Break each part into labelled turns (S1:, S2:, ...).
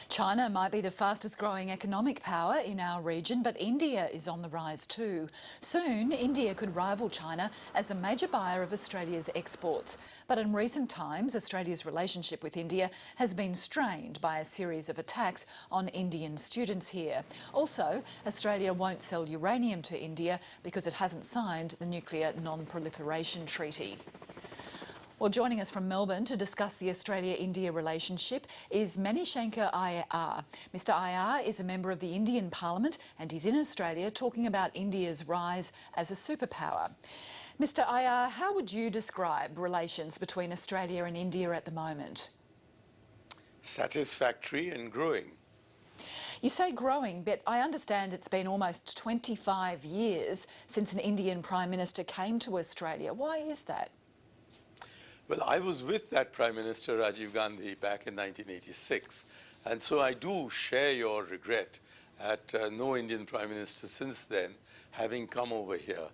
S1: China might be the fastest growing economic power in our region, but India is on the rise too. Soon, India could rival China as a major buyer of Australia's exports. But in recent times, Australia's relationship with India has been strained by a series of attacks on Indian students here. Also, Australia won't sell uranium to India because it hasn't signed the Nuclear Non-Proliferation Treaty. Well, joining us from Melbourne to discuss the Australia-India relationship is Shankar Aiyar. Mr Aiyar is a member of the Indian Parliament and he's in Australia talking about India's rise as a superpower. Mr Aiyar, how would you describe relations between Australia and India at the moment?
S2: Satisfactory and growing.
S1: You say growing, but I understand it's been almost 25 years since an Indian Prime Minister came to Australia. Why is that?
S2: Well, I was with that Prime Minister, Rajiv Gandhi, back in 1986. And so I do share your regret at no Indian Prime Minister since then having come over here.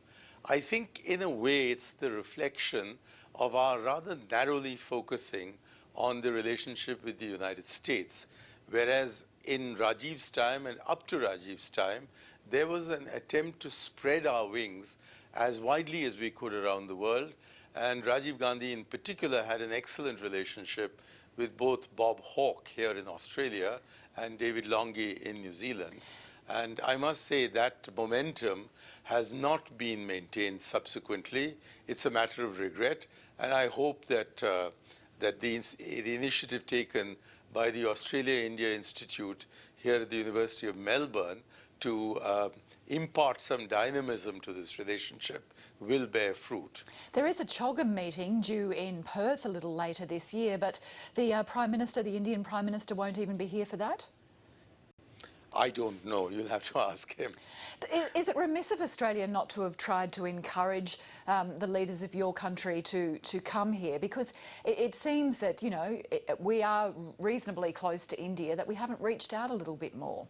S2: I think, in a way, it's the reflection of our rather narrowly focusing on the relationship with the United States. Whereas in Rajiv's time and up to Rajiv's time, there was an attempt to spread our wings as widely as we could around the world. And Rajiv Gandhi in particular had an excellent relationship with both Bob Hawke here in Australia and David Longy in New Zealand. And I must say that momentum has not been maintained subsequently. It's a matter of regret. And I hope that, the initiative taken by the Australia-India Institute here at the University of Melbourne to impart some dynamism to this relationship will bear fruit.
S1: There is a CHOGM meeting due in Perth a little later this year, but the Prime Minister, the Indian Prime Minister, won't even be here for that?
S2: I don't know. You'll have to ask him.
S1: Is it remiss of Australia not to have tried to encourage the leaders of your country to come here? Because it seems that, you know, we are reasonably close to India, that we haven't reached out a little bit more.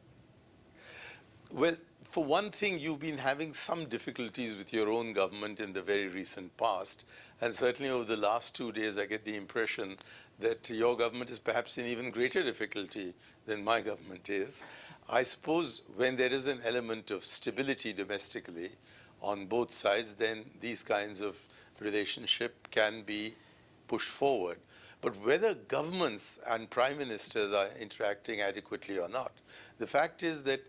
S2: Well, for one thing, you've been having some difficulties with your own government in the very recent past. And certainly over the last 2 days, I get the impression that your government is perhaps in even greater difficulty than my government is. I suppose when there is an element of stability domestically on both sides, then these kinds of relationship can be pushed forward. But whether governments and prime ministers are interacting adequately or not, the fact is that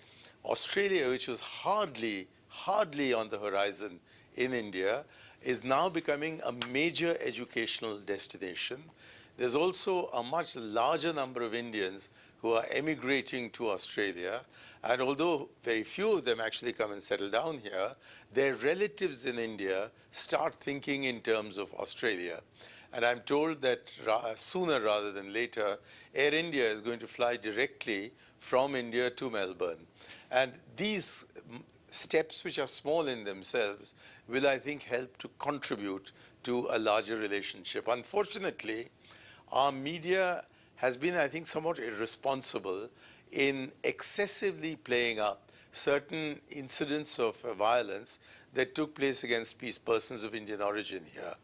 S2: Australia, which was hardly on the horizon in India, is now becoming a major educational destination. There's also a much larger number of Indians who are emigrating to Australia. And although very few of them actually come and settle down here, their relatives in India start thinking in terms of Australia. And I'm told that sooner rather than later, Air India is going to fly directly from India to Melbourne. And these steps, which are small in themselves, will, I think, help to contribute to a larger relationship. Unfortunately, our media has been, I think, somewhat irresponsible in excessively playing up certain incidents of violence that took place against persons of Indian origin here.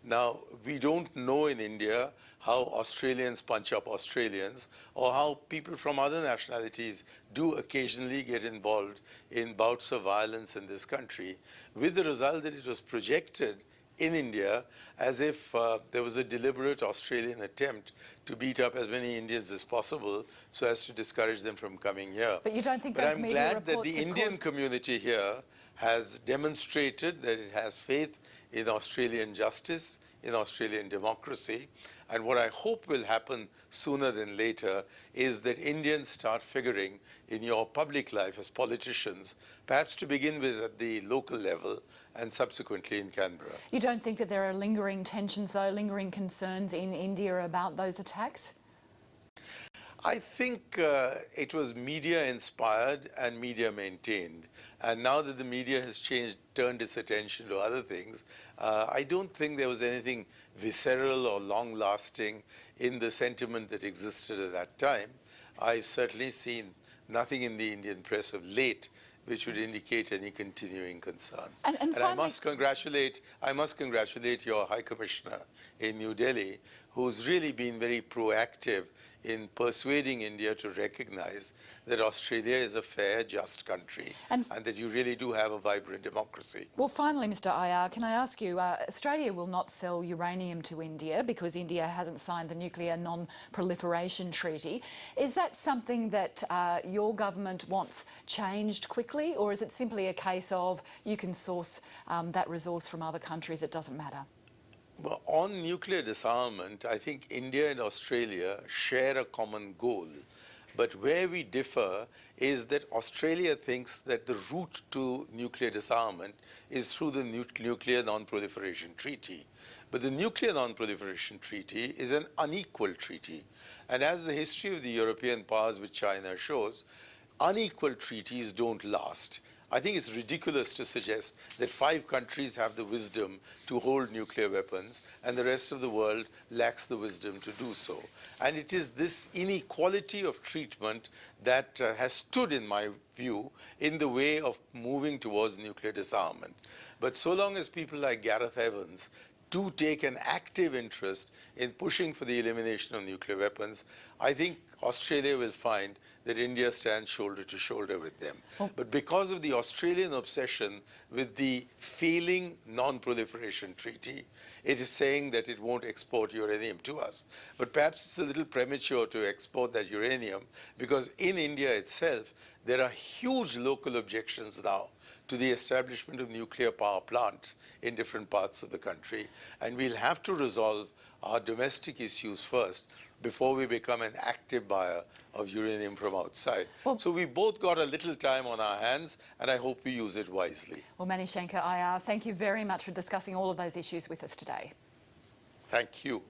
S2: Now, we don't know in India how Australians punch up Australians or how people from other nationalities do occasionally get involved in bouts of violence in this country, with the result that it was projected in India as if there was a deliberate Australian attempt to beat up as many Indians as possible so as to discourage them from coming here.
S1: But you don't think
S2: those
S1: media reports...
S2: But I'm glad that the Indian community here has demonstrated that it has faith in Australian justice, in Australian democracy. And what I hope will happen sooner than later is that Indians start figuring in your public life as politicians, perhaps to begin with at the local level and subsequently in Canberra.
S1: You don't think that there are lingering tensions, though, lingering concerns in India about those attacks?
S2: I think it was media-inspired and media-maintained. And now that the media has turned its attention to other things, I don't think there was anything visceral or long-lasting in the sentiment that existed at that time. I've certainly seen nothing in the Indian press of late which would indicate any continuing concern. And finally, I must congratulate your High Commissioner in New Delhi, who's really been very proactive in persuading India to recognize that Australia is a fair, just country
S1: And
S2: that you really do have a vibrant democracy.
S1: well, finally, Mr. Aiyar, can I ask you, Australia will not sell uranium to India because India hasn't signed the Nuclear Non-Proliferation Treaty. Is that something that your government wants changed quickly, or is it simply a case of you can source that resource from other countries, it doesn't matter?
S2: Well, on nuclear disarmament, I think India and Australia share a common goal. But where we differ is that Australia thinks that the route to nuclear disarmament is through the Nuclear Non-Proliferation Treaty. But the Nuclear Non-Proliferation Treaty is an unequal treaty. And as the history of the European powers with China shows, unequal treaties don't last. I think it's ridiculous to suggest that 5 countries have the wisdom to hold nuclear weapons and the rest of the world lacks the wisdom to do so. And it is this inequality of treatment that has stood, in my view, in the way of moving towards nuclear disarmament. But so long as people like Gareth Evans do take an active interest in pushing for the elimination of nuclear weapons, I think Australia will find that India stands shoulder to shoulder with them. But because of the Australian obsession with the failing non-proliferation treaty, it is saying that it won't export uranium to us. But perhaps it's a little premature to export that uranium because in India itself, there are huge local objections now to the establishment of nuclear power plants in different parts of the country. And we'll have to resolve our domestic issues first before we become an active buyer of uranium from outside. So we both got a little time on our hands, and I hope we use it wisely.
S1: Well, Shankar Aiyar, thank you very much for discussing all of those issues with us today.
S2: Thank you.